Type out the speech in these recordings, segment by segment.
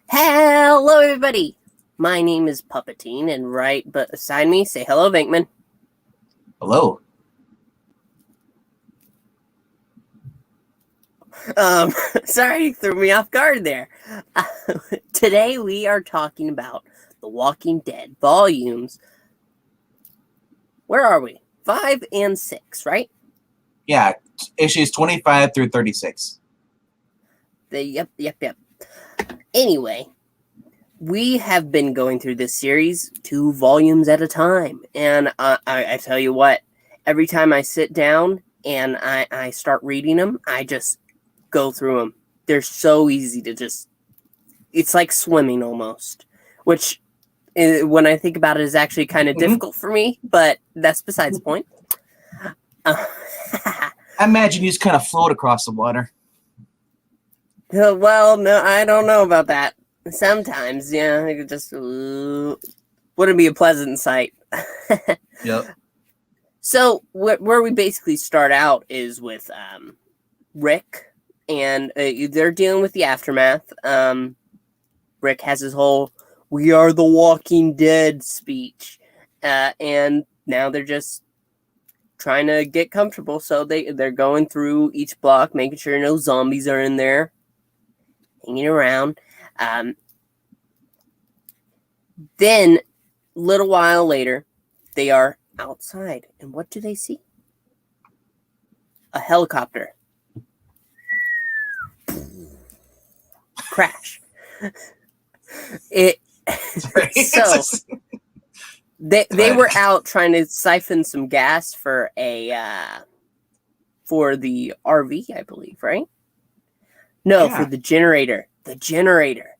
Hello, everybody. My name is Puppetine, and right beside me, say hello, Venkman. Hello. Sorry, threw me off guard there. Today we are talking about The Walking Dead volumes. Where are we? 5 and 6, right? Yeah, issues 25 through 36. Yep. Anyway, we have been going through this series 2 volumes at a time, and I tell you what, every time I sit down and I start reading them, I just go through them. They're so easy to just, it's like swimming almost, which when I think about it is actually kind of difficult for me, but that's besides the point. I imagine you just kind of float across the water. Well, no, I don't know about that. Sometimes, yeah, it just wouldn't be a pleasant sight. Yep. So where we basically start out is with Rick, and they're dealing with the aftermath. Rick has his whole "We are the Walking Dead" speech, and now they're just trying to get comfortable. So they're going through each block, making sure no zombies are in there, hanging around. Then, little while later, they are outside, and what do they see? A helicopter. Crash. So they were out trying to siphon some gas for for the RV, I believe, right? No, for the generator. The generator.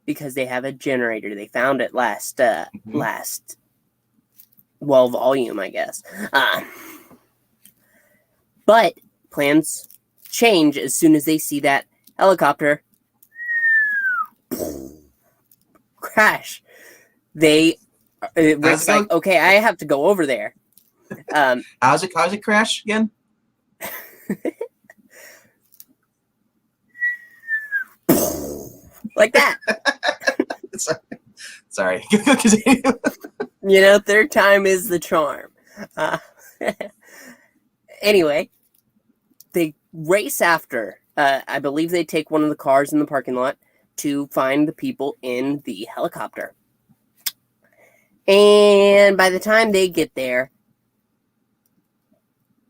Because they have a generator. They found it last volume, I guess. But plans change as soon as they see that helicopter crash. Rick's like, okay, I have to go over there. How's it crash again? Like that. Sorry. Third time is the charm. Anyway, they race after. I believe they take one of the cars in the parking lot to find the people in the helicopter. And by the time they get there,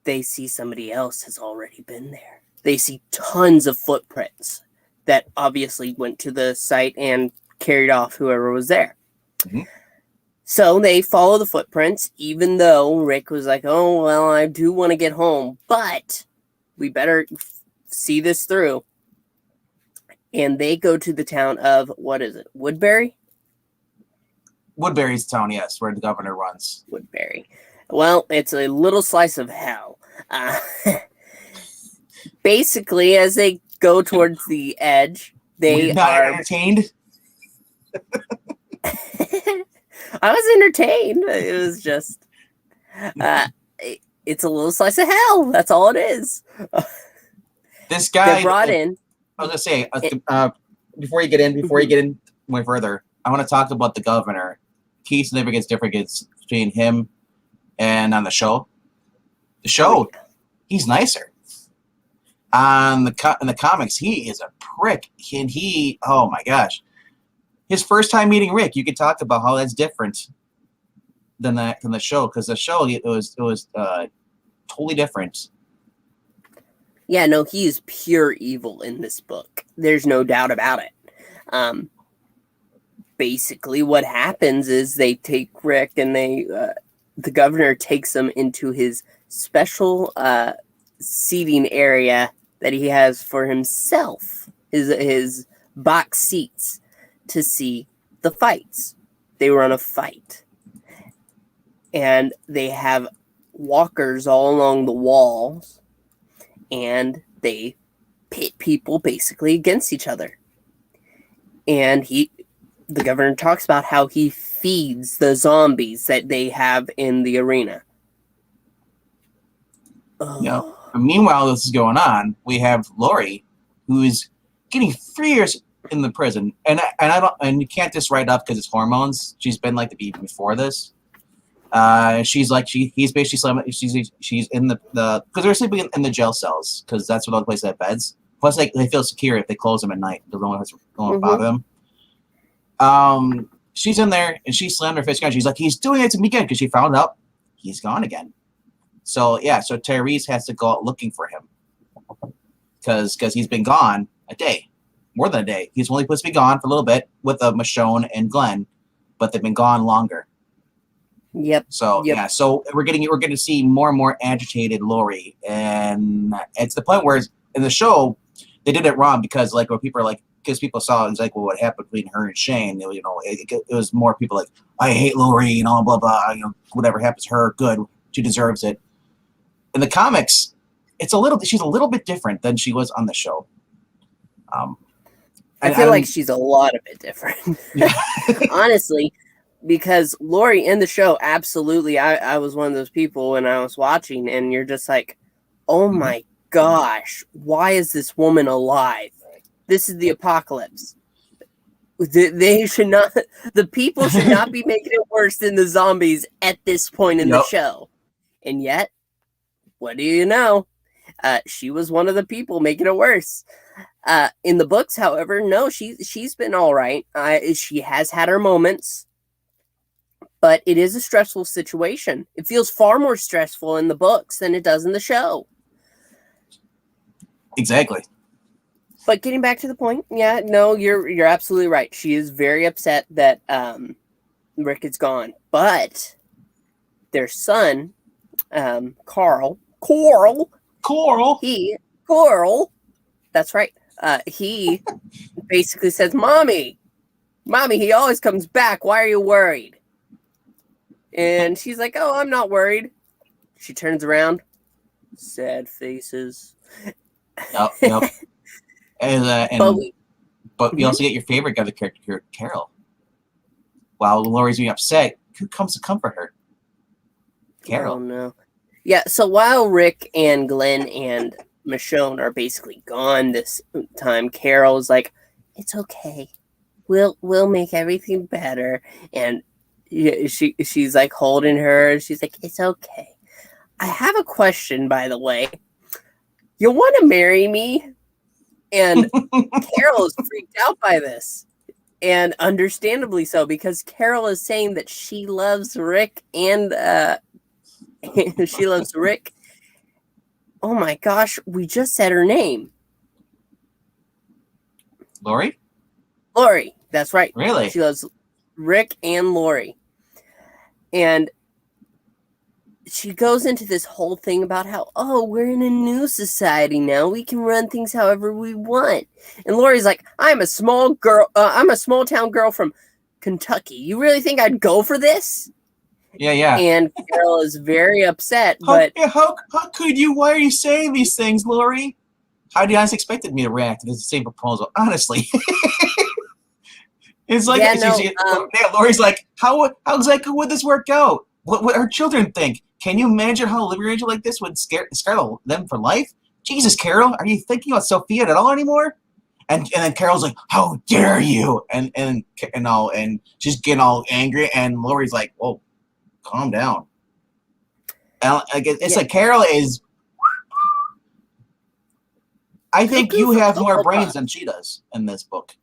they see somebody else has already been there. They see tons of footprints that obviously went to the site and carried off whoever was there. Mm-hmm. So they follow the footprints, even though Rick was like, oh, well, I do want to get home, but we better see this through. And they go to the town of, what is it, Woodbury? Woodbury's town, yes, where the governor runs. Woodbury. Well, it's a little slice of hell. Basically, as they go towards the edge, they are entertained. I was entertained. It was just, it's a little slice of hell. That's all it is. This guy they brought in. I was gonna say before you get in way further, I want to talk about the governor. Key significance difference between him and on the show. The show, he's nicer. In the comics, he is a prick, and oh my gosh, his first time meeting Rick, you could talk about how that's different than the show, because the show it was totally different. Yeah, no, he is pure evil in this book. There's no doubt about it. Basically, what happens is they take Rick and the governor takes them into his special seating area that he has for himself, his box seats, to see the fights. They were on a fight. And they have walkers all along the walls, and they pit people basically against each other. And the governor talks about how he feeds the zombies that they have in the arena. Meanwhile, this is going on. We have Lori, who is getting fierce in the prison, and I don't, and you can't just write up because it's hormones. She's been like the even before this. She's like he's basically slamming. She's in the because they're sleeping in the jail cells because that's what the place that beds. Plus, like they feel secure if they close them at night. No one has to bother them. She's in there and she slammed her fist again. She's like, he's doing it to me again because she found out he's gone again. So yeah, so Tyrese has to go out looking for him because he's been gone a day, more than a day. He's only supposed to be gone for a little bit with Michonne and Glenn, but they've been gone longer. Yep. So yeah, so we're getting to see more and more agitated Lori, and it's the point where in the show they did it wrong because like when people are like, because people saw it's like, well, what happened between her and Shane? You know, it was more people like, I hate Lori, you know, blah blah, you know, whatever happens to her, good, she deserves it. In the comics, she's a little bit different than she was on the show. I feel like she's a lot of it different, honestly. Because Lori in the show, absolutely, I was one of those people when I was watching, and you're just like, oh my gosh, why is this woman alive? This is the apocalypse. They should not, the people should not be making it worse than the zombies at this point in the show. And yet, what do you know? She was one of the people making it worse. In the books, however, no, she's been all right. She has had her moments. But it is a stressful situation. It feels far more stressful in the books than it does in the show. Exactly. But getting back to the point, yeah, no, you're absolutely right. She is very upset that Rick is gone. But their son, Coral, that's right. He basically says, Mommy, he always comes back. Why are you worried? And she's like, oh, I'm not worried. She turns around. Sad faces. Yep. But we also get your favorite guy, the character, Carol. While Lori's being upset, who comes to comfort her? Carol. Oh, no. Yeah, so while Rick and Glenn and Michonne are basically gone this time, Carol's like, it's okay. We'll make everything better. And she's like holding her. She's like, it's okay. I have a question, by the way. You want to marry me? And Carol is freaked out by this. And understandably so, because Carol is saying that she loves Rick and she loves Rick. Oh my gosh, we just said her name. Lori, that's right. Really? She loves Rick and Lori. And she goes into this whole thing about how, oh, we're in a new society now. We can run things however we want. And Lori's like, I'm a small town girl from Kentucky. You really think I'd go for this? Yeah. And Carol is very upset. How could you? Why are you saying these things, Lori? How do you guys expected me to react to the same proposal? Honestly. It's like, Lori's like, how exactly would this work out? What would her children think? Can you imagine how a living arrangement like this would scare them for life? Jesus, Carol, are you thinking about Sophia at all anymore? And then Carol's like, how dare you? And she's getting all angry, and Lori's like, whoa, calm down. And it's like Carol is. I think you have more brains than she does in this book.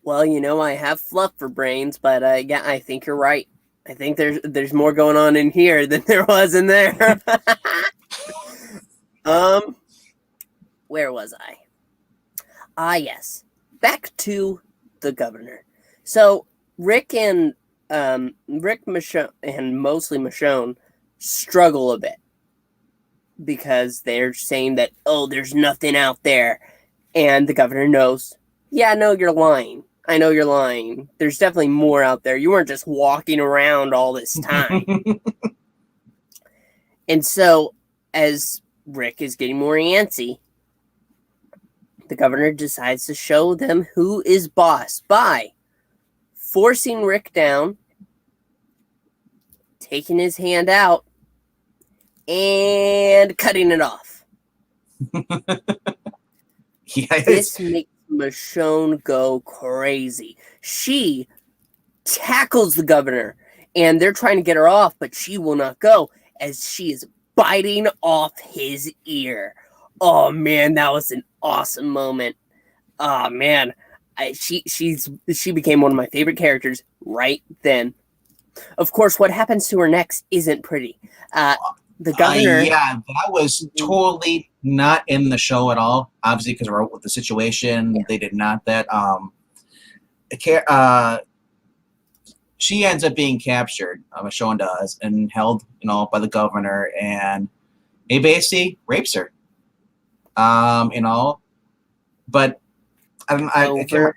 Well, I have fluff for brains, but yeah, I think you're right. I think there's more going on in here than there was in there. Where was I? Yes. Back to the governor. So Rick, Michonne, and mostly Michonne struggle a bit because they're saying that, oh, there's nothing out there. And the governor knows, yeah, no, you're lying. I know you're lying. There's definitely more out there. You weren't just walking around all this time. And so, as Rick is getting more antsy, the governor decides to show them who is boss by forcing Rick down, taking his hand out, and cutting it off. Yeah, this makes Michonne go crazy. She tackles the governor, and they're trying to get her off, but she will not go as she is biting off his ear. Oh man, that was an awesome moment. Oh man, she became one of my favorite characters right then. Of course, what happens to her next isn't pretty. The governor. Yeah, that was totally not in the show at all. Obviously, because with the situation, they did not. That she ends up being captured. Michonne does, and held, by the governor, and he basically rapes her. But I can't remember,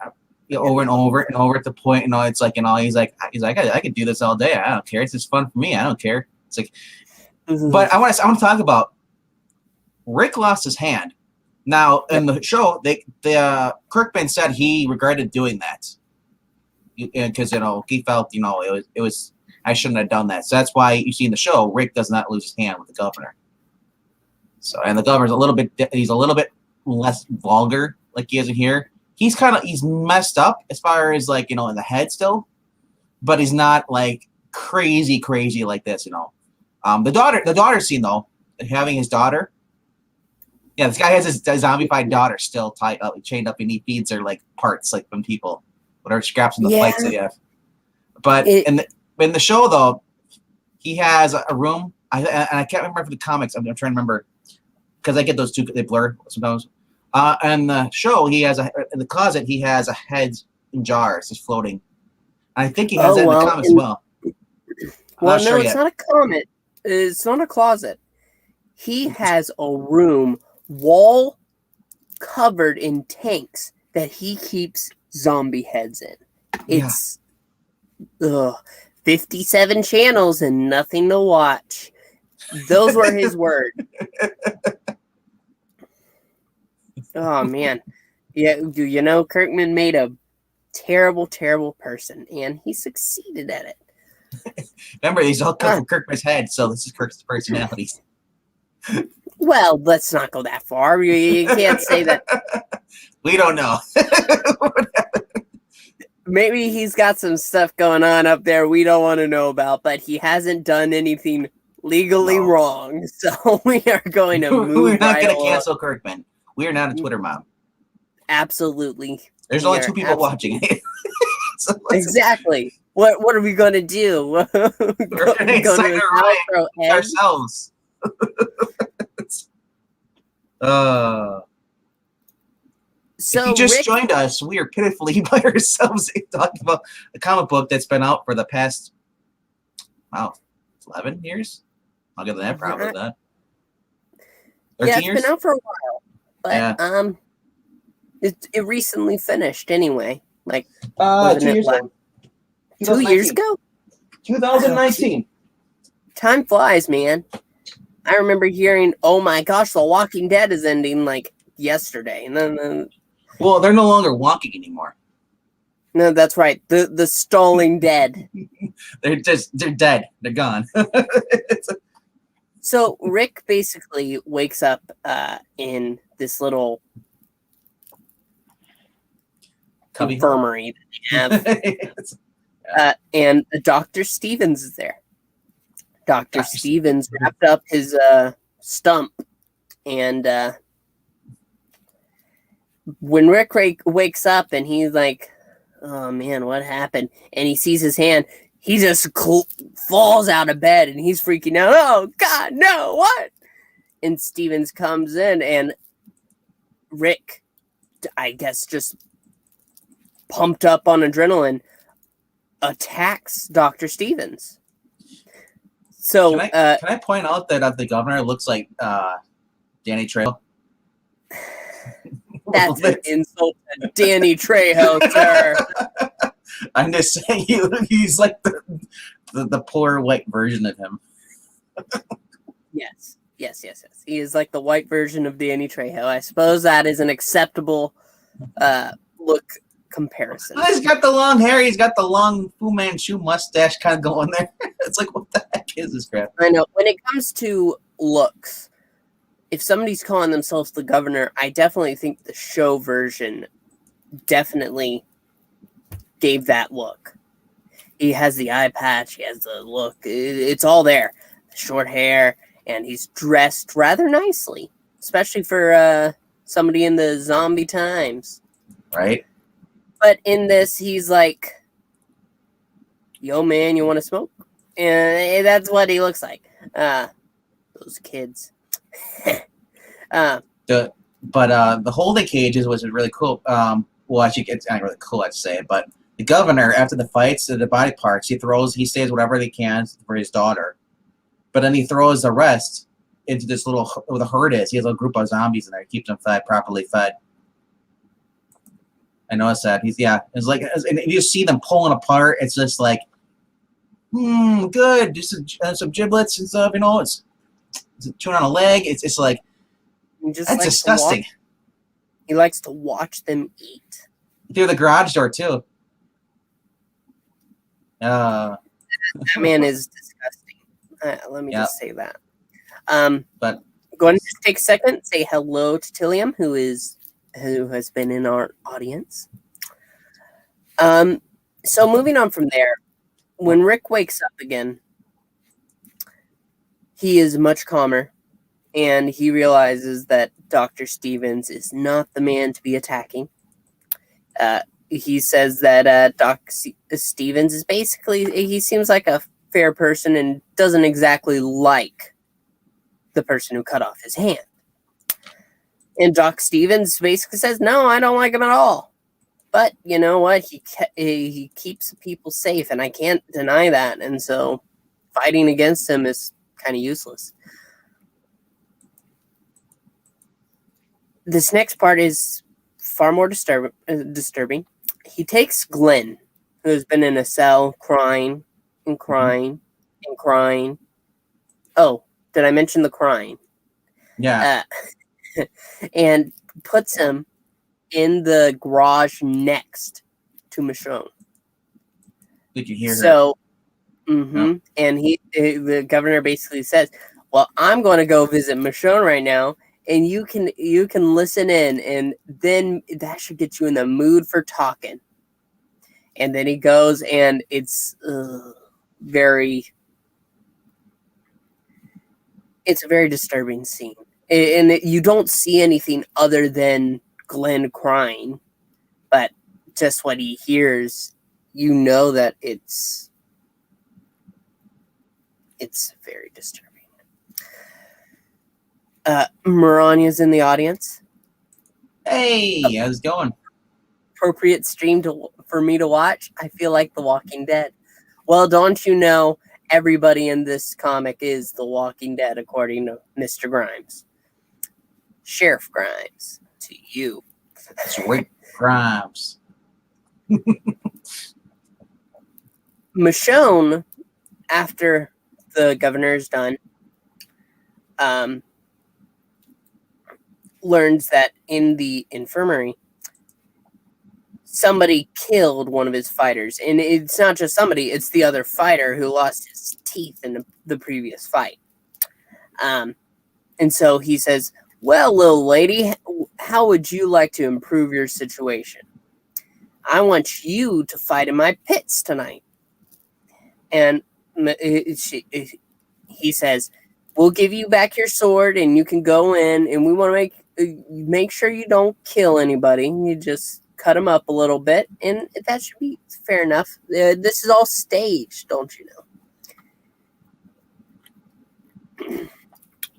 over and over and over at the point, it's like, he's like, I could do this all day. I don't care. It's just fun for me. I don't care. It's like, but I want to talk about Rick lost his hand. Now in the show, Kirkman said he regretted doing that because he felt it was I shouldn't have done that. So that's why you see in the show Rick does not lose his hand with the governor. So, and the governor's he's a little bit less vulgar like he is in here. He's messed up as far as in the head still, but he's not like crazy like this, The daughter scene though, having his daughter. Yeah, this guy has his zombified daughter still tied up, chained up, and he feeds her like parts, like from people, whatever scraps in the fights they have. But in the show though, he has a room. I can't remember for the comics. I'm trying to remember because I get those two, they blur sometimes. And the show, he has in the closet, he has a head in jars just floating. I think he has that in the comics as well. Well, no, it's not a comet. It's not a closet. He has a room, wall covered in tanks that he keeps zombie heads in. It's 57 channels and nothing to watch. Those were his words. Oh man, yeah. Kirkman made a terrible person, and he succeeded at it. Remember, these all come from Kirkman's head, so this is Kirk's personality. Well, let's not go that far. You can't say that. We don't know. Maybe he's got some stuff going on up there we don't want to know about, but he hasn't done anything legally wrong, so we are going to move. We're not going to cancel Kirkman. We are not a Twitter mob. Absolutely. There's only 2 people watching it. So exactly. What are we going to do? We're going to incite a riot ourselves. So if you just joined us, we are pitifully by ourselves talking about a comic book that's been out for the past 11 years. I'll give that probably that. 13 years? Been out for a while. But it recently finished anyway. Like 2 years ago. 2 years ago? 2019. Time flies, man. I remember hearing, "Oh my gosh, The Walking Dead is ending," like yesterday, and then. Well, they're no longer walking anymore. No, that's right. The stalling dead. they're dead. They're gone. So Rick basically wakes up in this little infirmary that they have, and Dr. Stevens is there. Dr. Stevens wrapped up his stump, and when Rick wakes up and he's like, "Oh man, what happened?" and he sees his hand, he just falls out of bed and he's freaking out. "Oh God, no! What?" And Stevens comes in, and Rick, I guess, just pumped up on adrenaline, attacks Dr. Stevens. So, can I point out that the governor looks like Danny Trejo? That's an insult to Danny Trejo, sir. I'm just saying, he's like the poor white version of him. Yes. He is like the white version of Danny Trejo. I suppose that is an acceptable look comparison. He's got the long hair. He's got the long Fu Manchu mustache kind of going there. It's like, what the heck is this crap? I know. When it comes to looks, if somebody's calling themselves the governor, I definitely think the show version definitely gave that look. He has the eye patch, he has the look, it's all there. The short hair, and he's dressed rather nicely, especially for somebody in the zombie times. Right? But in this, he's like, yo, man, you want to smoke? And that's what he looks like. Those kids. The holding cages was really cool. Well, actually, it's not really cool, I'd say, but the governor, after the fights, the body parts, he saves whatever he can for his daughter. But then he throws the rest into this where the herd is. He has a group of zombies in there. He keeps them properly fed. I noticed that. It's like, and you see them pulling apart. It's just like, good. Just some giblets and stuff, it's chewing on a leg. It's like, that's disgusting. He likes to watch them eat. Through the garage door, too. That man is disgusting. Let me just say that. But go ahead and just take a second, say hello to Tillium, who has been in our audience. So moving on from there, when Rick wakes up again, he is much calmer, and he realizes that Dr. Stevens is not the man to be attacking. He says that Doc Stevens is he seems like a fair person and doesn't exactly like the person who cut off his hand. And Doc Stevens basically says, no, I don't like him at all. But you know what? He keeps people safe, and I can't deny that. And so fighting against him is kind of useless. This next part is far more disturbing. He takes Glenn, who has been in a cell crying and crying and crying. Oh, did I mention the crying? Yeah. And puts him in the garage next to Michonne. Did you hear her? So, and the governor basically says, well, I'm going to go visit Michonne right now, and you can listen in, and then that should get you in the mood for talking. And then he goes, and it's it's a very disturbing scene. And you don't see anything other than Glenn crying, but just what he hears, you know that it's very disturbing. Marania's in the audience. Hey, how's it going? Appropriate stream for me to watch. I feel like The Walking Dead. Well, don't you know, everybody in this comic is The Walking Dead, according to Mr. Grimes. Sheriff Grimes, to you. That's Rick Grimes. Michonne, after the governor is done, learns that in the infirmary, somebody killed one of his fighters. And it's not just somebody, it's the other fighter who lost his teeth in the previous fight. And so he says, well, little lady, how would you like to improve your situation? I want you to fight in my pits tonight. And he says, we'll give you back your sword and you can go in, and we want to make sure you don't kill anybody. You just cut them up a little bit, and that should be fair enough. This is all staged, don't you know?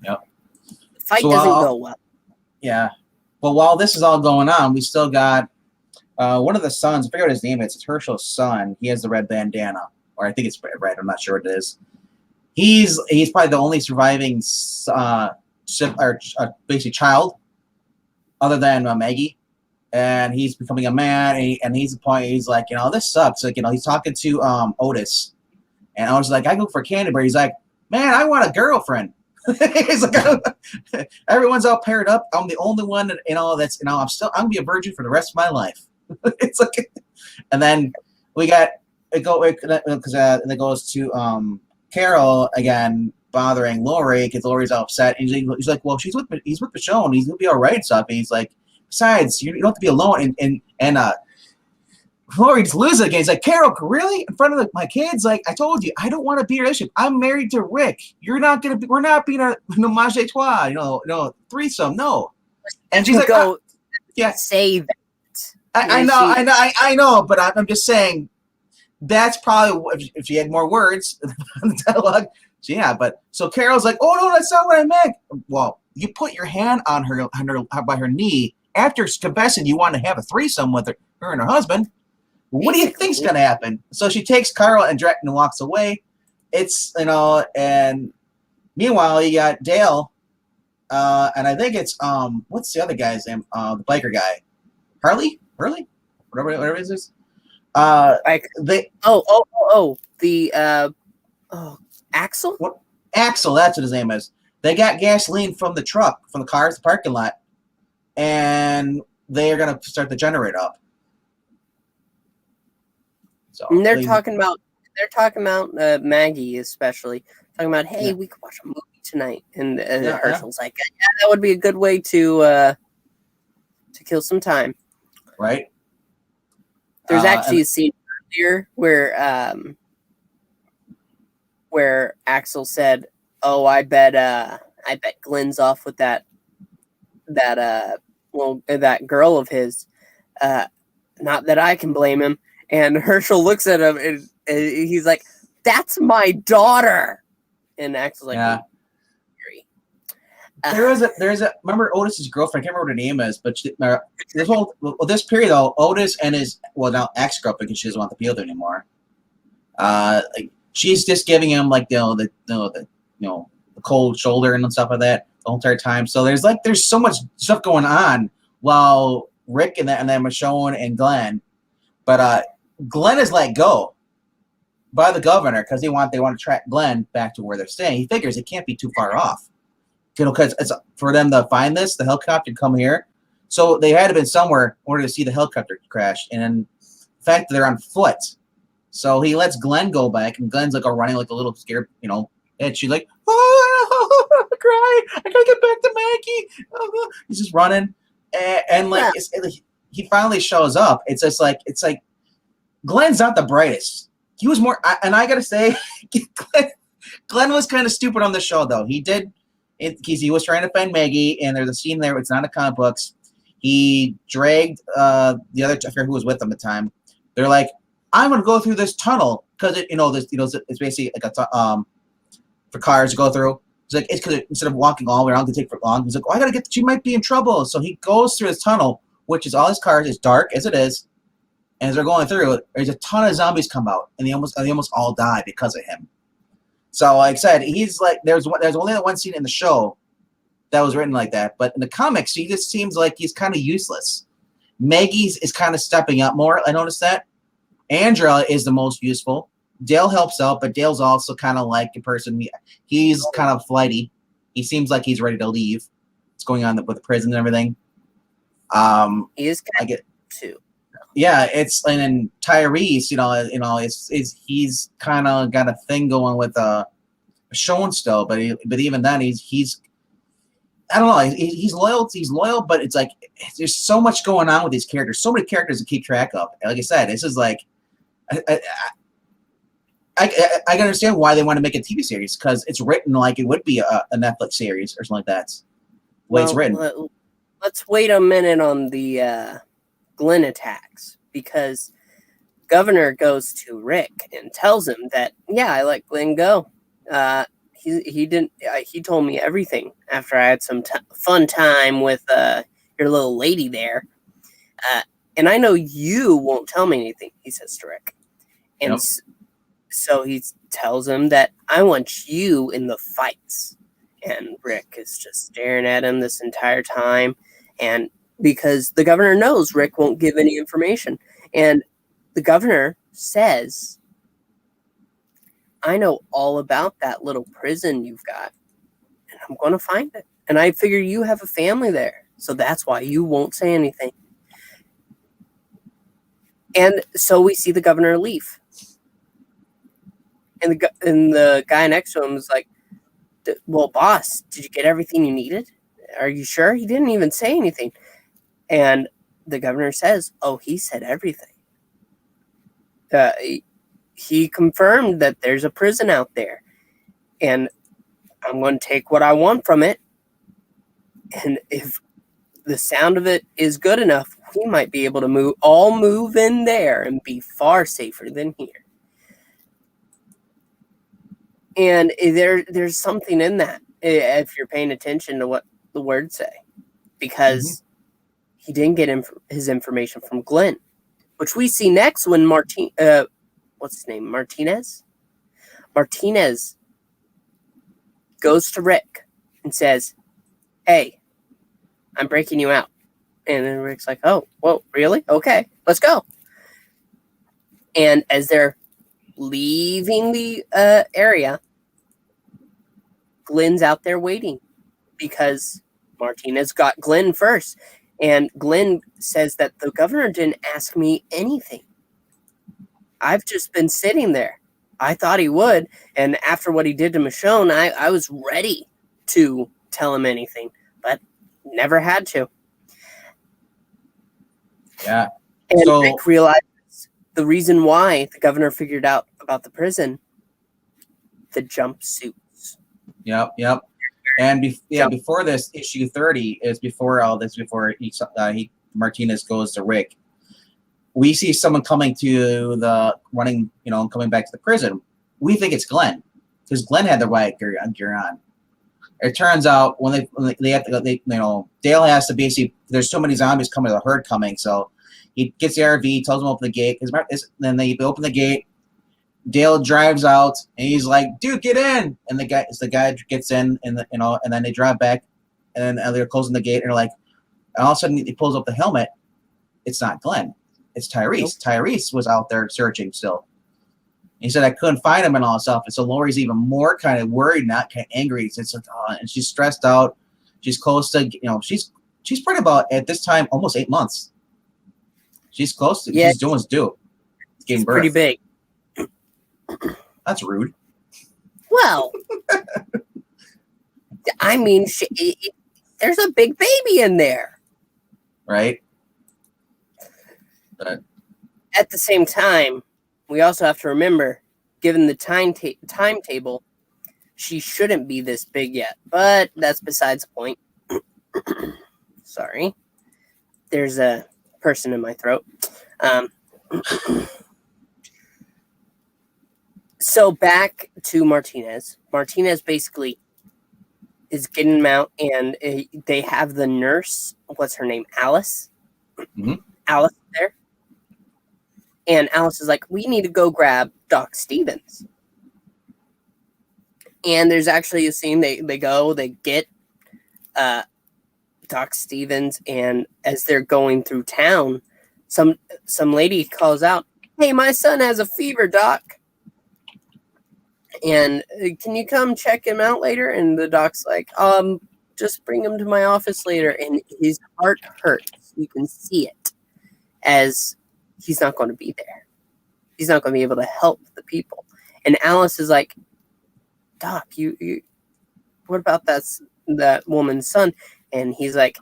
Yep. The fight doesn't go well. Yeah. Well, while this is all going on, we still got one of the sons. I forget what his name is. It's Herschel's son. He has the red bandana, or I think it's red. I'm not sure what it is. He's probably the only surviving basically child, other than Maggie, and he's becoming a man. And he's the point. He's like, this sucks. Like, he's talking to Otis, and I was like, I go for Canterbury. He's like, man, I want a girlfriend. He's like, everyone's all paired up. I'm the only one that, that's, I'm gonna be a virgin for the rest of my life. It's like, and then we got it it goes to Carol again, bothering Lori because Lori's all upset. And he's like, well, he's with Michonne. He's gonna be all right and stuff. And he's like, besides, you don't have to be alone. And And Lori just loses again. He's like, Carol, really? In front of my kids? Like, I told you, I don't want to be in a relationship. I'm married to Rick. You're not going to be, we're not being a menage a trois, no, threesome, no. And she's like, go yeah. say that. I know, but I'm just saying that's probably, if she had more words on the dialogue, yeah, but so Carol's like, oh, no, that's not what I meant. Well, you put your hand on her by her knee after confessing you want to have a threesome with her and her husband. What do you think's gonna happen? So she takes Carl and Drek and walks away. It's and meanwhile you got Dale, and I think it's what's the other guy's name? The biker guy, Hurley, whatever it is. Axel. What? Axel, that's what his name is. They got gasoline from the truck, from the cars, the parking lot, and they are gonna start the generator up. So and they're talking about Maggie, especially talking about, hey, we could watch a movie tonight, and Herschel's like, yeah, that would be a good way to kill some time. Right. There's actually a scene earlier where Axel said, "Oh, I bet Glenn's off with that girl of his. Not that I can blame him." And Herschel looks at him and he's like, "That's my daughter." And Axel's like, yeah. There's a remember Otis's girlfriend, I can't remember what her name is, but this period though, Otis and his now ex-girlfriend, because she doesn't want to be with him anymore. Like she's just giving him like the cold shoulder and stuff like that the whole entire time. So there's so much stuff going on while Rick and then Michonne and Glenn, but Glenn is let go by the governor because they want to track Glenn back to where they're staying. He figures it can't be too far off. Because it's for them to find the helicopter come here. So they had to have been somewhere in order to see the helicopter crash. And the fact that they're on foot. So he lets Glenn go back, and Glenn's like running like a little scared, and she's like, oh, I'm crying. I gotta get back to Maggie. Oh. He's just running. And he finally shows up. It's just like, Glenn's not the brightest. He was more, and I gotta say, Glenn was kind of stupid on the show, though. He did. He was trying to find Maggie, and there's a scene there. It's not in comic books. He dragged the other. I forget who was with them at the time. They're like, "I'm going to go through this tunnel because it's basically like a for cars to go through." He's like, "It's because instead of walking all the way around, it can take for long." He's like, "Oh, I got to get. She might be in trouble." So he goes through this tunnel, which is all his cars. It's dark as it is, and as they're going through, there's a ton of zombies come out, and they almost all die because of him. So, like I said, he's like there's only that one scene in the show that was written like that, but in the comics, he just seems like he's kind of useless. Maggie's is kind of stepping up more. I noticed that. Andrea is the most useful. Dale helps out, but Dale's also kind of like a person. He's kind of flighty. He seems like he's ready to leave. What's going on with the prison and everything? He is kind of too. Yeah, and then Tyrese, he's kind of got a thing going with Michonne still, but even then he's I don't know, he's loyal, but it's like there's so much going on with these characters, so many characters to keep track of. Like I said, this is like I can understand why they want to make a TV series because it's written like it would be a Netflix series or something like that. The way it's written. Let's wait a minute on the Glenn attacks because Governor goes to Rick and tells him that I let Glenn go. He didn't. He told me everything after I had some fun time with your little lady there, and I know you won't tell me anything. He says to Rick, and so he tells him that I want you in the fights, and Rick is just staring at him this entire time, and because the governor knows Rick won't give any information. And the governor says, I know all about that little prison you've got, and I'm going to find it. And I figure you have a family there, so that's why you won't say anything. And so we see the governor leave. And the guy next to him is like, well, boss, did you get everything you needed? Are you sure? He didn't even say anything. And the governor says, "Oh, he said everything. He confirmed that there's a prison out there, and I'm going to take what I want from it. And if the sound of it is good enough, we might be able to move in there and be far safer than here." And there's something in that if you're paying attention to what the words say, because he didn't get his information from Glenn, which we see next when what's his name, Martinez goes to Rick and says, "Hey, I'm breaking you out." And then Rick's like, "Oh, whoa, really? Okay, let's go." And as they're leaving the area, Glenn's out there waiting because Martinez got Glenn first. And Glenn says that the governor didn't ask me anything. I've just been sitting there. I thought he would. And after what he did to Michonne, I was ready to tell him anything, but never had to. Yeah. And Rick realizes the reason why the governor figured out about the prison, the jumpsuits. Yep. And before this, issue 30 is before all this, before Martinez goes to Rick. We see someone coming to the coming back to the prison. We think it's Glenn, because Glenn had the riot gear on. It turns out when they have to, Dale has to basically. There's so many zombies coming, the herd coming, so he gets the RV, tells them to open the gate. Then they open the gate. Dale drives out, and he's like, "Dude, get in!" And the guy gets in, and then they drive back, and then they're closing the gate, and they're like, and all of a sudden he pulls up the helmet. It's not Glenn. It's Tyrese. Nope. Tyrese was out there searching still. He said, "I couldn't find him," and all that stuff. And so Lori's even more kind of worried, not kind of angry. It's like, and she's stressed out. She's close to, she's probably about at this time almost 8 months. She's close to. She's doing what's due. It's giving birth. Pretty big. That's rude. Well, I mean, there's a big baby in there, right? But at the same time, we also have to remember, given the timetable, she shouldn't be this big yet. But that's besides the point. Sorry. There's a person in my throat. So back to Martinez. Martinez basically is getting him out, and they have the nurse. What's her name? Alice. Mm-hmm. Alice there. And Alice is like, "We need to go grab Doc Stevens." And there's actually a scene. They get Doc Stevens, and as they're going through town, some lady calls out, "Hey, my son has a fever, Doc. And can you come check him out later?" And the doc's like, "Just bring him to my office later." And his heart hurts. You can see it, as he's not going to be there. He's not going to be able to help the people. And Alice is like, "Doc, you what about that woman's son?" And he's like,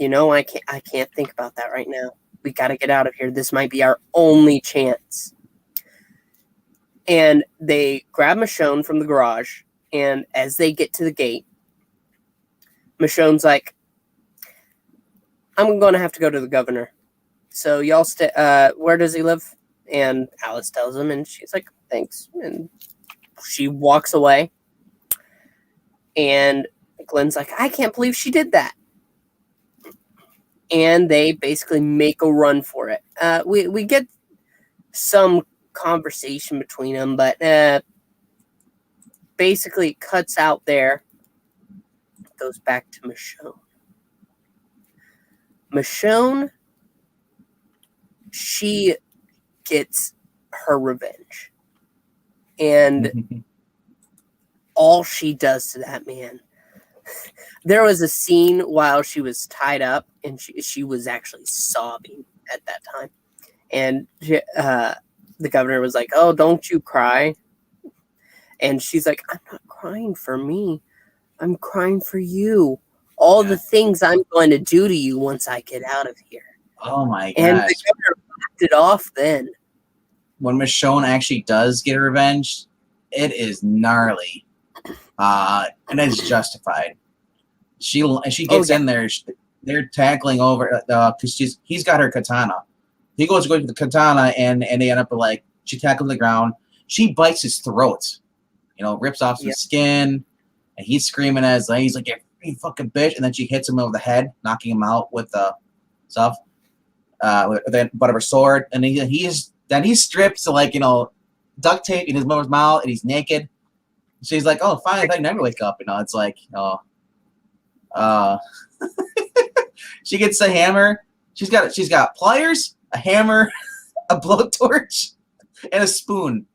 I can't think about that right now. We got to get out of here. This might be our only chance." And they grab Michonne from the garage, and as they get to the gate, Michonne's like, "I'm going to have to go to the governor. So y'all stay. Where does he live?" And Alice tells him, and she's like, "Thanks." And she walks away. And Glenn's like, "I can't believe she did that." And they basically make a run for it. We get some conversation between them, but basically it cuts out there. It goes back to Michonne. Michonne, she gets her revenge. And all she does to that man. There was a scene while she was tied up, and she was actually sobbing at that time. And the governor was like, "Oh, don't you cry." And she's like, "I'm not crying for me. I'm crying for you. All the things I'm going to do to you once I get out of here." Oh my And gosh. the governor laughed it off then. When Michonne actually does get revenge, it is gnarly. And it's justified. She gets in there. They're tackling over because he's got her katana. He goes to go to the katana and they end up like she tackles the ground. She bites his throat, rips off some skin, and he's screaming he's like, "You fucking bitch!" And then she hits him over the head, knocking him out with the stuff, with the butt of her sword. And he's stripped to duct tape in his mother's mouth, and he's naked. She's like, "Oh, fine, I never wake up." It's like, she gets a hammer. She's got pliers, a hammer, a blowtorch, and a spoon,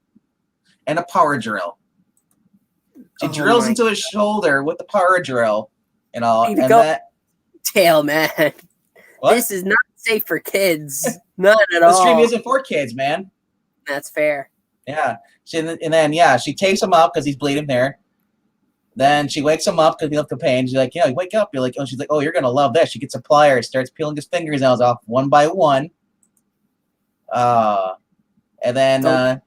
and a power drill. She drills into his shoulder with the power drill, and tail, man. What? This is not safe for kids. Not at all. The stream isn't for kids, man. That's fair. Yeah. She takes him up because he's bleeding there. Then she wakes him up because he left the pain. She's like, "Yeah, wake up." You're like, "Oh," she's like, "Oh, you're gonna love this." She gets a plier, starts peeling his fingernails off one by one. And then, like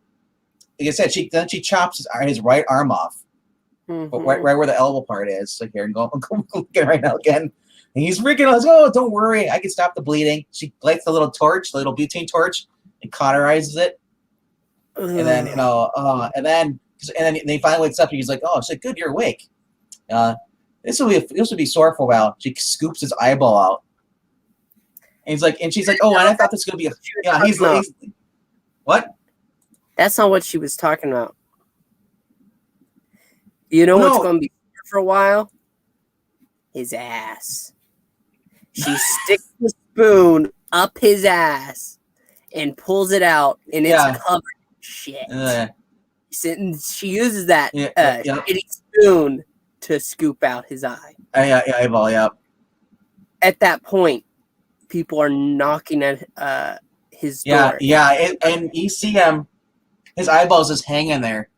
I said, she chops his right arm off, but right where the elbow part is. So here, go again right now again. And he's freaking out. "Oh, don't worry, I can stop the bleeding." She lights the little butane torch, and cauterizes it. And then, and then he finally wakes up and he's like, "Oh," she's like, "Good, you're awake. This will be sore for a while." She scoops his eyeball out. And he's like, and she's like, "Oh, and I thought this was gonna be he's what?" That's not what she was talking about. You know what's gonna be for a while? His ass. She sticks the spoon up his ass and pulls it out, and it's covered in shit. She uses that shitty spoon to scoop out his eye. Eyeball, yeah. At that point, people are knocking at his door. And you see him, his eyeballs just hanging there.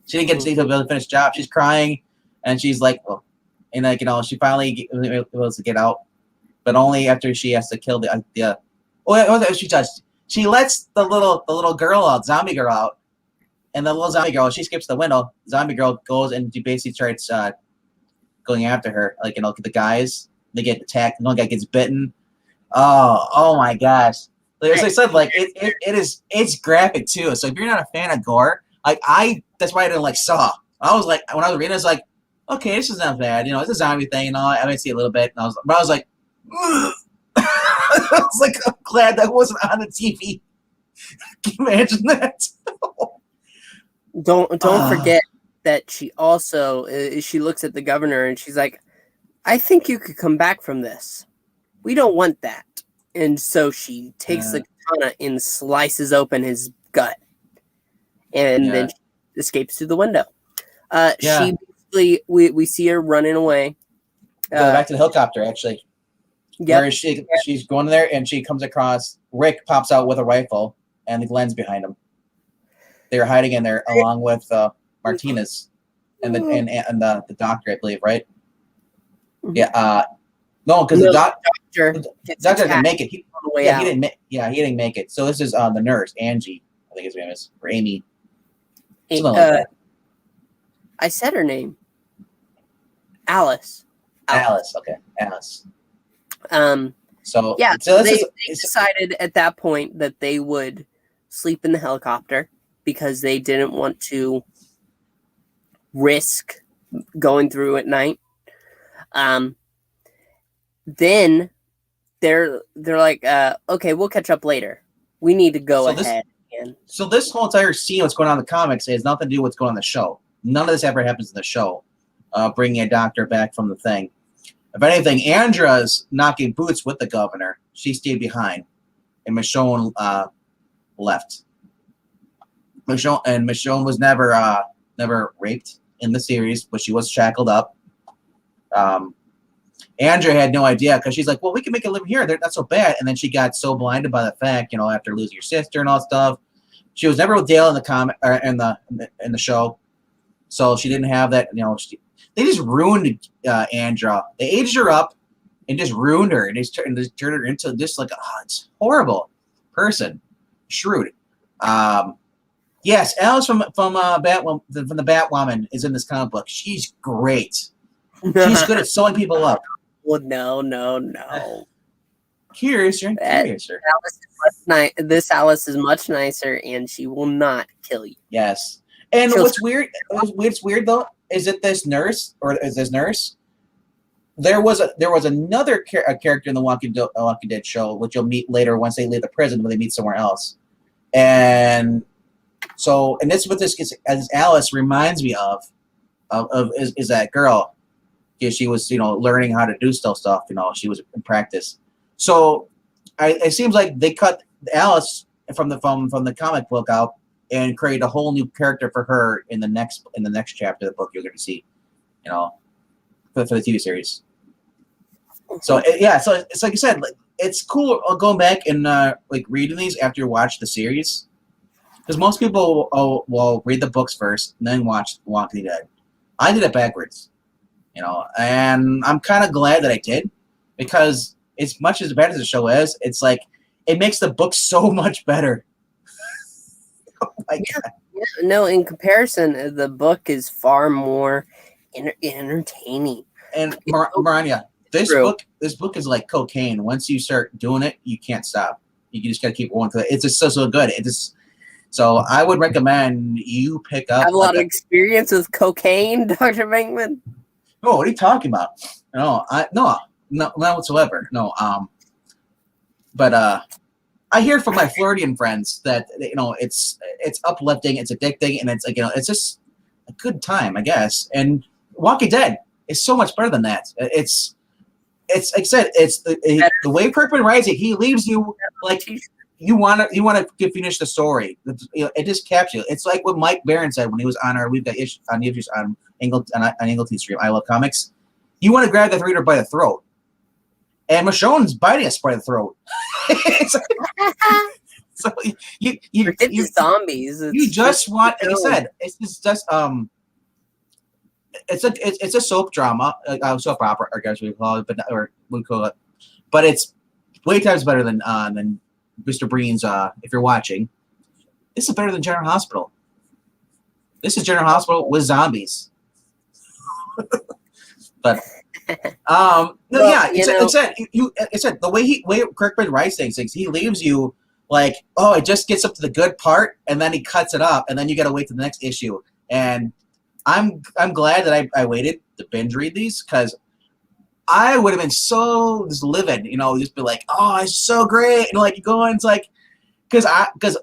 She didn't get to finish the job. She's crying, and she's like, "Oh," and she finally was to get out, but only after she has to kill she does. She lets the little girl out, zombie girl out. And the little zombie girl, she skips the window. Zombie girl goes and she basically starts going after her. The guys, they get attacked. One guy gets bitten. Oh my gosh! As I said, it's graphic too. So if you're not a fan of gore, that's why I didn't like Saw. I was like, when I was reading, I was like, okay, this is not bad. It's a zombie thing and all. I might see a little bit, and I was like, ugh. I was like, I'm glad that wasn't on the TV. Can you imagine that? Don't forget that she also she looks at the governor and she's like, "I think you could come back from this. We don't want that." And so she takes the katana and slices open his gut, and then she escapes through the window. She basically we see her running away. Go back to the helicopter, actually. Yeah, where she's going there and she comes across Rick pops out with a rifle and the lens behind him. They're hiding in there along with Martinez and the doctor, I believe, right? Yeah. No, because the doctor didn't make it. He didn't make it. So this is the nurse, Angie, I think his name is, or Amy. I said her name. Alice. Okay, Alice. So they decided at that point that they would sleep in the helicopter because they didn't want to risk going through at night. Then they're like, okay, we'll catch up later. We need to go ahead. So this whole entire scene, what's going on in the comics, has nothing to do with what's going on in the show. None of this ever happens in the show. Bringing a doctor back from the thing. If anything, Andra's knocking boots with the governor. She stayed behind, and Michonne left. Michonne was never raped in the series, but she was shackled up. Andrea had no idea because she's like, "Well, we can make a living here. They're not so bad." And then she got so blinded by the fact, after losing your sister and all that stuff, she was never with Dale in the comic or in the show, so she didn't have that. They just ruined Andra. They aged her up, and just ruined her, and just turned her into just like it's horrible person, shrewd. Yes, Alice from Batwoman from the Batwoman is in this comic book. She's great. She's good at sewing people up. Well, no. Curious, you're curious. This Alice is much nicer, and she will not kill you. Yes. And what's weird though is that this nurse there was another character in the Walking Dead show, which you'll meet later once they leave the prison when they meet somewhere else. And this what this is, as Alice reminds me of is that girl. Because she was, learning how to do stuff. She was in practice. So it seems like they cut Alice from the comic book out and create a whole new character for her in the next chapter of the book you're going to see, for the TV series. So so it's like I said, it's cool going back and reading these after you watch the series, because most people will read the books first and then watch Walking Dead. I did it backwards, and I'm kind of glad that I did, because as much as bad as the show is, it's like it makes the book so much better. Oh my God. Yeah, no, in comparison, the book is far more entertaining. And Marania, this book is like cocaine. Once you start doing it, you can't stop. You just gotta keep going. It's just so good. So I would recommend you pick up. I have a lot of experience with cocaine, Dr. Venkman. No, what are you talking about? No, not whatsoever. No, but I hear from my Floridian friends that it's uplifting, it's addicting, and it's it's just a good time, I guess. And Walking Dead is so much better than that. It's like I said, it's the way Kirkman writes it. He leaves you like you want to finish the story. It just captures you. It's like what Mike Barron said when he was on We've Got Issues on Angleton Stream. I Love Comics. You want to grab the reader by the throat, and Michonne's biting us by the throat. So you zombies. You just want, like I said, it's just it's a soap drama, soap opera, I guess we call it, but it's way times better than Mr. Breen's. If you're watching, this is better than General Hospital. This is General Hospital with zombies. But it said the way Kirkman writes things, he leaves you like, oh, it just gets up to the good part, and then he cuts it up, and then you got to wait to the next issue. And I'm glad that I waited to binge read these, because I would have been so just livid, just be like, oh, it's so great, and like you go on, it's like, because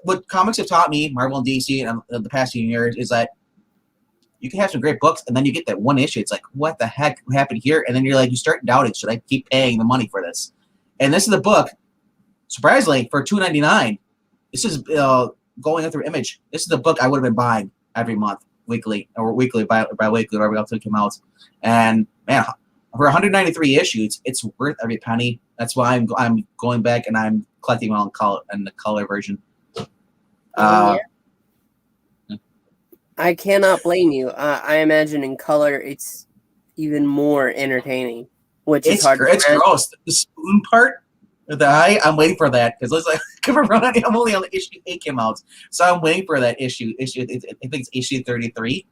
what comics have taught me, Marvel and DC, and the past few years, is that you can have some great books, and then you get that one issue. It's like, what the heck happened here? And then you're like, you start doubting, should I keep paying the money for this? And this is the book, surprisingly, for $2.99. This is going through Image. This is the book I would have been buying every month, weekly, or weekly, bi-weekly, whatever else it came out. And man, for 193 issues, it's worth every penny. That's why I'm going back and I'm collecting them in the color version. Yeah. I cannot blame you. I imagine in color it's even more entertaining, which is hard. It's gross. The spoon part with the eye, I'm waiting for that, because it's like I'm only on the issue 8 came out, so I'm waiting for that issue. I think it's issue 33.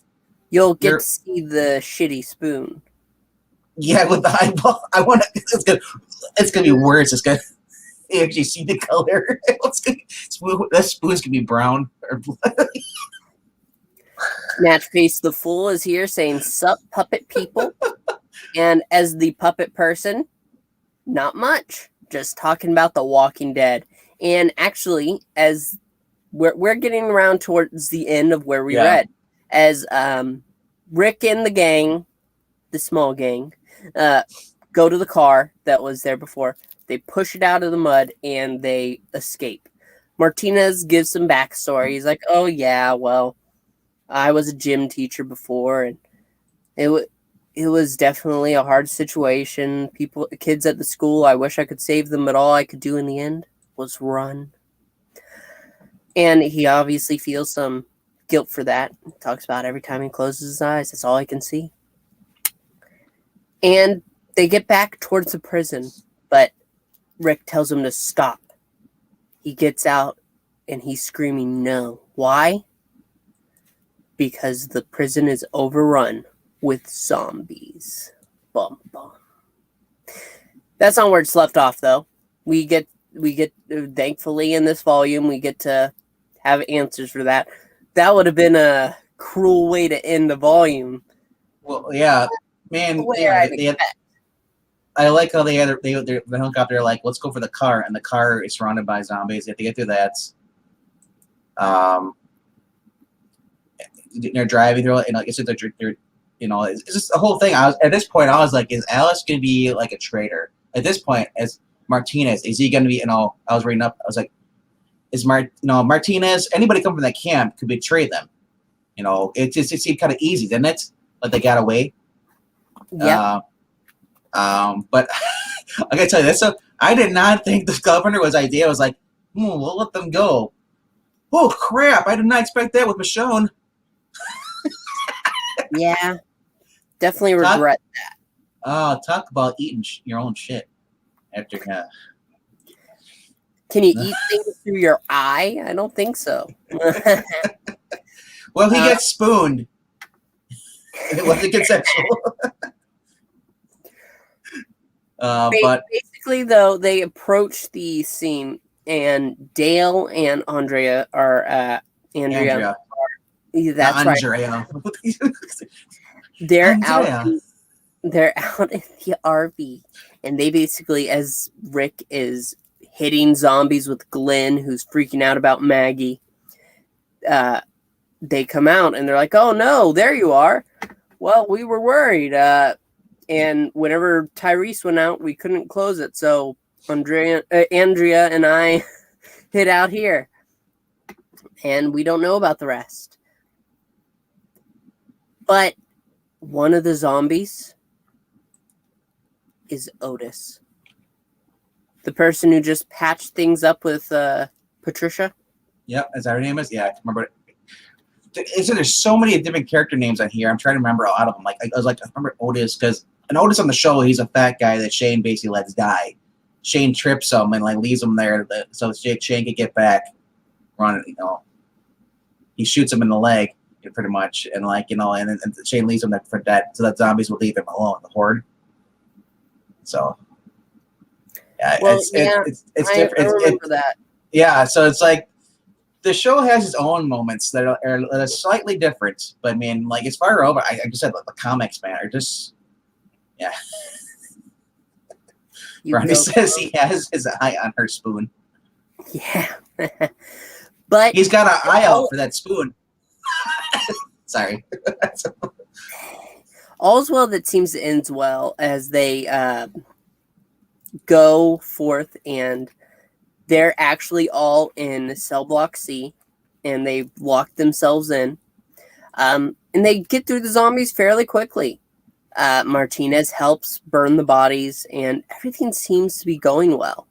You'll get to see the shitty spoon. Yeah, with the eyeball. I want to. It's gonna be worse. It's gonna. You actually see the color. That spoon's gonna be brown or blood. Matchface the Fool is here saying, sup, puppet people. And as the puppet person, not much. Just talking about The Walking Dead. And actually, as we're getting around towards the end of where we read, as Rick and the gang, the small gang, go to the car that was there before. They push it out of the mud and they escape. Martinez gives some backstory. He's like, oh yeah, well, I was a gym teacher before, and it was definitely a hard situation. Kids at the school, I wish I could save them, but all I could do in the end was run. And he obviously feels some guilt for that. He talks about every time he closes his eyes, that's all I can see. And They get back towards the prison, but Rick tells him to stop. He gets out and he's screaming no. Why? Because the prison is overrun with zombies. Bum bum. That's not where it's left off, though. We get thankfully in this volume we get to have answers for that. That would have been a cruel way to end the volume. Well, yeah, man. I like how they had the helicopter. Like, let's go for the car, and the car is surrounded by zombies. They have to get through that. They're driving through it, and like I said, they're it's just the whole thing. At this point, I was like, is Alice gonna be like a traitor? At this point, as Martinez, is he gonna be? I was reading up. I was like, is Martinez? Anybody come from that camp could betray them. It seemed kind of easy, didn't it? But they got away. Yeah. But I gotta tell you this. I did not think the governor was idea. I was like, we'll let them go. Oh crap! I did not expect that with Michonne. Yeah, definitely regret that. Oh, talk about eating your own shit after. Can you eat things through your eye? I don't think so. Well, he gets spooned. It wasn't consensual. But basically, though, they approach the scene, and Dale and Andrea are Andrea. That's Andrea. Right. They're out. They're out in the RV, and they basically, as Rick is hitting zombies with Glenn, who's freaking out about Maggie, they come out and they're like, "Oh no, there you are." Well, we were worried. And whenever Tyrese went out, we couldn't close it. So Andrea and I hid out here. And we don't know about the rest. But one of the zombies is Otis. The person who just patched things up with Patricia. Yep, is that her name? Yeah, I remember. There's so many different character names on here. I'm trying to remember a lot of them. I remember Otis because Otis on the show, he's a fat guy that Shane basically lets die. Shane trips him and leaves him there so Shane can get back. He shoots him in the leg pretty much, and and Shane leaves him there for dead, so that zombies will leave him alone. The horde. So yeah, it's different. I remember that. Yeah, so it's like. The show has its own moments that are slightly different, but I mean, as far over, I just said the comics, man, are just, yeah. Ronnie says he has his eye on her spoon. Yeah, but he's got an eye out for that spoon. Sorry. All's well that seems to end well as they go forth and. They're actually all in cell block C, and they lock themselves in. And they get through the zombies fairly quickly. Martinez helps burn the bodies, and everything seems to be going well.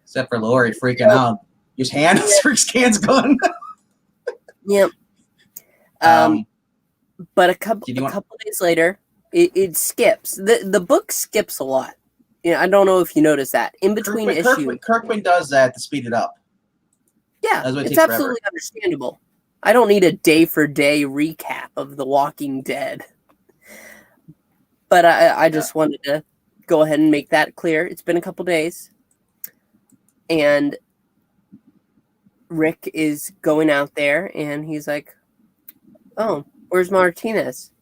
Except for Lori freaking out. His hand's gone. Yep. But a couple days later, it skips. The book skips a lot. Yeah, I don't know if you noticed that. In between issues. Kirkman does that to speed it up. Yeah, it's absolutely understandable. I don't need a day-for-day recap of The Walking Dead. But I just wanted to go ahead and make that clear. It's been a couple days. And Rick is going out there, and he's like, oh, where's Martinez?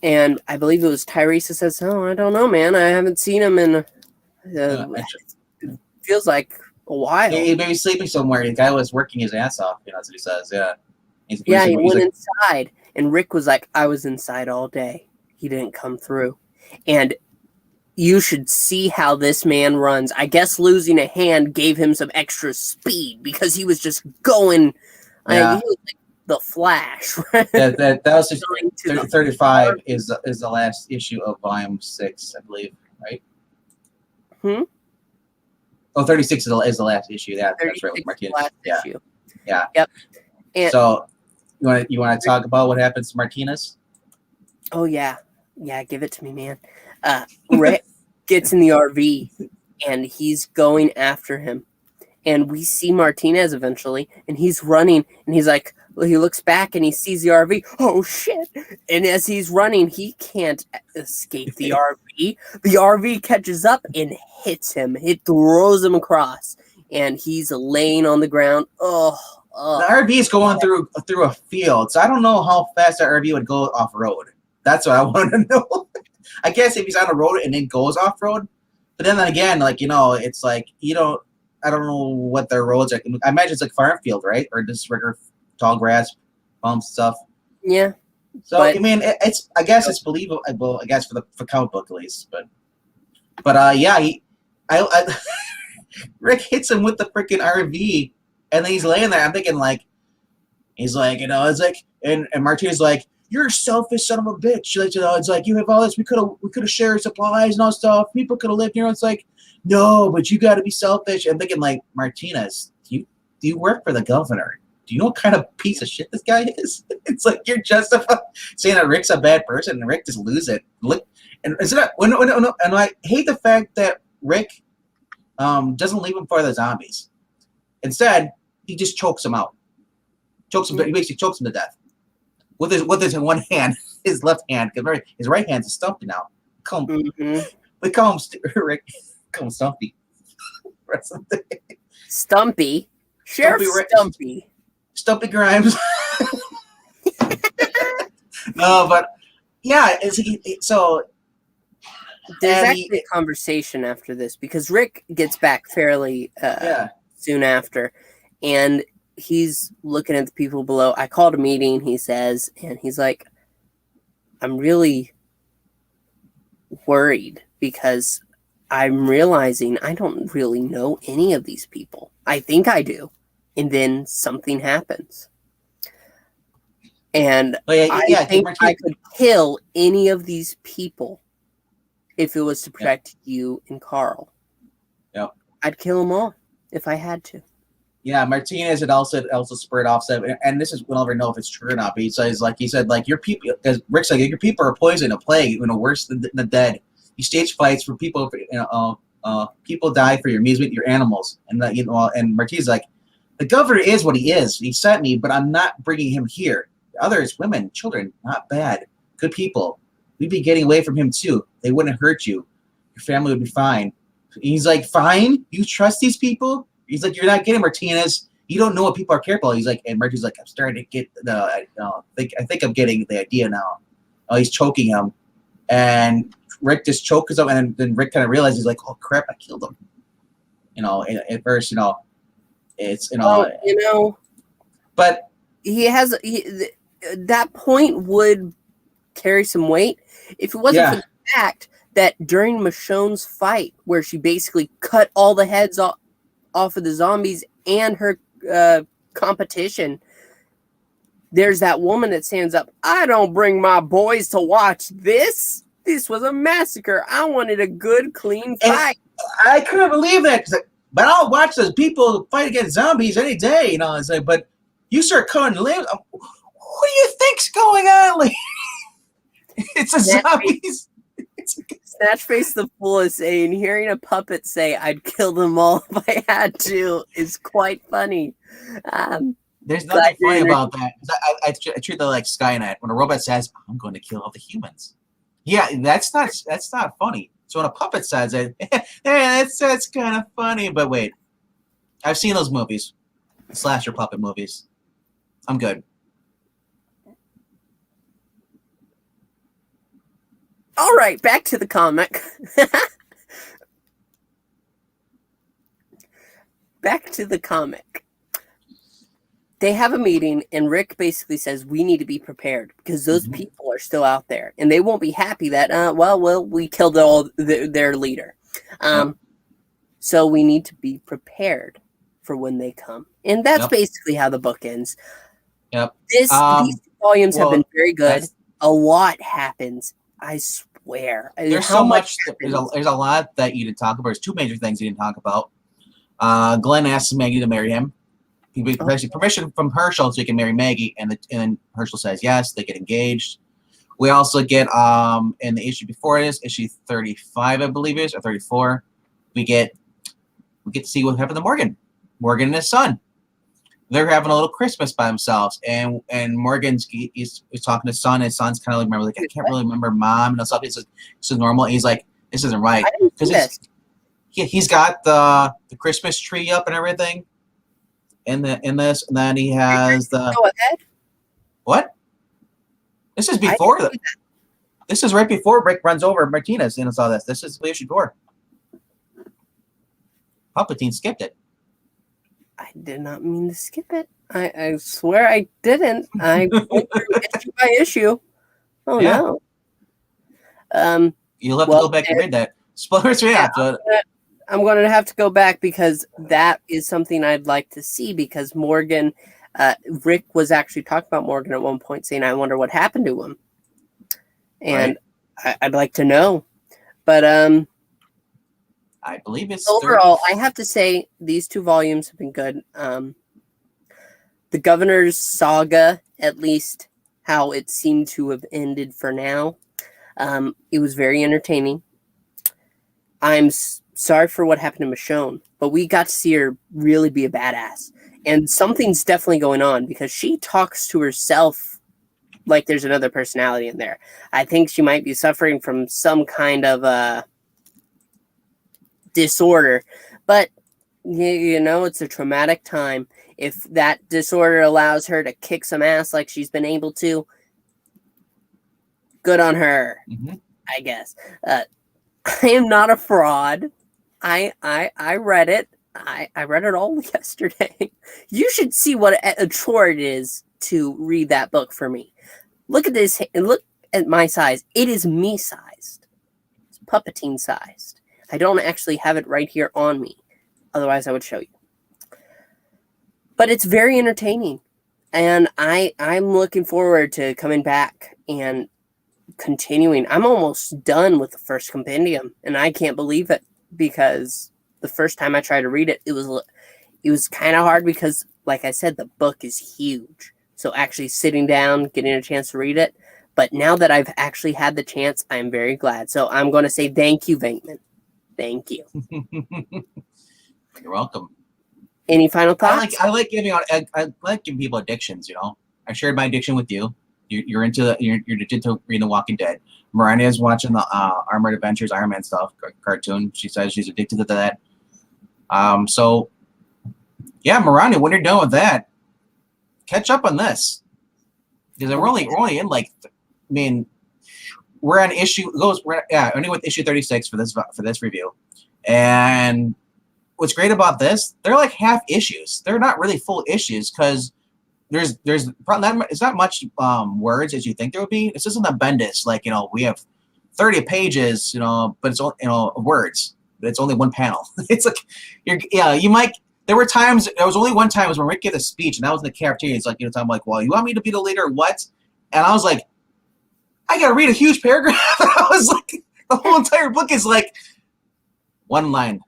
And I believe it was Tyrese that says, "Oh, I don't know, man. I haven't seen him in it feels like a while. He may be sleeping somewhere. The guy was working his ass off. That's what he says. Yeah. He went inside, and Rick was like, "I was inside all day. He didn't come through." And you should see how this man runs. I guess losing a hand gave him some extra speed because he was just going. Yeah. He was like the Flash. that was 35 is the last issue of volume 6, I believe, right? Oh, 36 is the last issue. That's right with Martinez. Issue. Yeah. Yep. And so you want to talk about what happens to Martinez? Oh yeah. Yeah, give it to me, man. Rick gets in the RV and he's going after him. And we see Martinez eventually, and he's running, and he's like, well, he looks back and he sees the RV. Oh shit! And as he's running, he can't escape the RV. The RV catches up and hits him. It throws him across, and he's laying on the ground. The RV is going through a field, so I don't know how fast the RV would go off road. That's what I want to know. I guess if he's on the road and then goes off road, but then again, like it's like I don't know what their roads are. I imagine it's like farm field, right? Or just regular tall grass, bumps stuff. Yeah. So I mean, I guess it's believable. I guess for comic book at least, but yeah, Rick hits him with the freaking RV, and then he's laying there. I'm thinking like, he's like, it's like, and Martinez like, you're a selfish son of a bitch. Like, it's like you have all this. We could have shared supplies and all stuff. People could have lived here. It's like, no, but you got to be selfish. I'm thinking like, Martinez, do you work for the governor? Do you know what kind of piece of shit this guy is? It's like you're justified saying that Rick's a bad person, and Rick just lose it. Look, and is it and I hate the fact that Rick doesn't leave him for the zombies. Instead, he just chokes him out. He basically chokes him to death with his one hand, his left hand, because his right hand's stumpy now. We call him Rick. Call him Stumpy. Stumpy. Sheriff Stumpy. Stumpy Grimes. No, but yeah, so there's actually a conversation after this because Rick gets back fairly soon after, and he's looking at the people below. I called a meeting, he says, and he's like, I'm really worried because I'm realizing I don't really know any of these people. I think I do. And then something happens. And I think I could kill any of these people if it was to protect you and Carl. Yep. I'd kill them all if I had to. Yeah, Martinez had also spurred off, and this is we'll never know if it's true or not. But he said your people, because Rick's like, your people are poison, a plague, worse than the dead. You stage fights for people, people die for your amusement, your animals, and and Martinez like, the governor is what he is. He sent me, but I'm not bringing him here. Others, women, children, not bad, good people. We'd be getting away from him too. They wouldn't hurt you. Your family would be fine. And he's like, fine. You trust these people? He's like, you're not getting Martinez. You don't know what people are careful. He's like, and Martinez like, I'm starting to get I think I'm getting the idea now. Oh, he's choking him, and Rick just chokes him, and then Rick kind of realizes, like, oh crap, I killed him. At first, it's but he has that point would carry some weight if it wasn't for the fact that during Michonne's fight, where she basically cut all the heads off of the zombies and her competition, there's that woman that stands up. I don't bring my boys to watch this. This was a massacre. I wanted a good, clean fight. And I couldn't believe that. But I'll watch those people fight against zombies any day. It's like, but you start cutting limbs. What do you think's going on? Like, it's a zombies. Snatchface the Fool is saying, hearing a puppet say, I'd kill them all if I had to, is quite funny. There's nothing funny about that. I treat that like Skynet. When a robot says, I'm going to kill all the humans. Yeah, that's not funny. So when a puppet says it, that's kind of funny. But wait, I've seen those movies, slasher puppet movies. I'm good. All right, back to the comic. Back to the comic. They have a meeting, and Rick basically says, we need to be prepared because those people are still out there, and they won't be happy that, we killed their leader. So we need to be prepared for when they come. And that's basically how the book ends. Yep. These volumes have been very good. A lot happens. I swear. There's so much. There's a lot that you didn't talk about. There's two major things you didn't talk about. Glenn asks Maggie to marry him. He gets permission from Herschel so he can marry Maggie, and then Herschel says yes. They get engaged. We also get in the issue before this, issue 35, I believe it is, or 34, we get to see what happened to Morgan. Morgan and his son. They're having a little Christmas by themselves, and Morgan's he's talking to his son. His son's kind of like, remember, like, I can't really remember mom and stuff. It's normal. And he's like, this isn't right, because he's got the Christmas tree up and everything in this, and then he has the Go ahead. what? This is before this is right before Rick runs over Martinez and saw this. This is the issue 4. Palpatine skipped it. I did not mean to skip it. I swear I didn't. I went through issue by issue. Oh Yeah. no. You'll have to go back and read that. Spoilers, yeah. I'm going to have to go back because that is something I'd like to see, because Morgan, Rick was actually talking about Morgan at one point, saying, I wonder what happened to him. And I'd like to know. But I believe it's overall, I have to say these 2 volumes have been good. The Governor's Saga, at least how it seemed to have ended for now, it was very entertaining. I'm sorry for what happened to Michonne, but we got to see her really be a badass. And something's definitely going on, because she talks to herself like there's another personality in there. I think she might be suffering from some kind of disorder, but you know, it's a traumatic time. If that disorder allows her to kick some ass like she's been able to, good on her. I guess. I am not a fraud. I read it. I read it all yesterday. You should see what a chore it is to read that book for me. Look at this, and look at my size. It is me sized. It's Palpatine sized. I don't actually have it right here on me. Otherwise, I would show you. But it's very entertaining. And I'm looking forward to coming back and continuing. I'm almost done with the first compendium, and I can't believe it, because the first time I tried to read it, it was kind of hard because, like I said, the book is huge. So actually sitting down, getting a chance to read it. But now that I've actually had the chance, I'm very glad. So I'm going to say thank you, Venkman. Thank you. You're welcome. Any final thoughts? I like giving people addictions. You know, I shared my addiction with you. You're addicted to reading The Walking Dead. Miranda is watching the Armored Adventures Iron Man stuff cartoon. She says she's addicted to that. So yeah, Miranda, when you're done with that, catch up on this, because we're only in like, I mean, we're on only with issue 36 for this review. And what's great about this, they're like half issues. They're not really full issues, because there's it's not much words as you think there would be. This isn't a Bendis, like, you know, we have 30 pages, you know, but it's, you know, words, but it's only one panel. It's like you might. There was only one time was when Rick gave a speech, and that was in the cafeteria. He's like, you know, I'm like, well, you want me to be the leader or what? And I was like, I gotta read a huge paragraph. I was like, the whole entire book is like one line.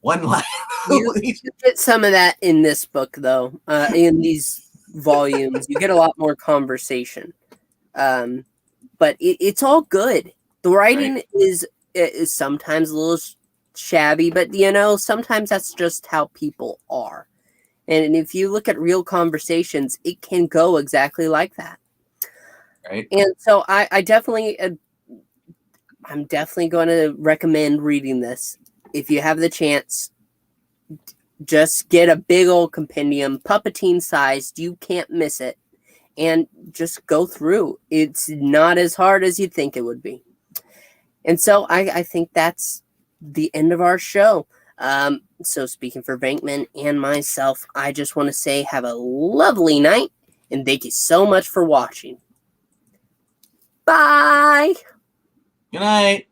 You get some of that in this book, though. In these volumes, you get a lot more conversation, but it's all good. The writing is sometimes a little shabby, but you know, sometimes that's just how people are. And if you look at real conversations, it can go exactly like that. Right. And so I'm definitely going to recommend reading this. If you have the chance, just get a big old compendium, Palpatine sized. You can't miss it. And just go through. It's not as hard as you think it would be. And so I think that's the end of our show. So speaking for Venkman and myself, I just want to say have a lovely night, and thank you so much for watching. Bye. Good night.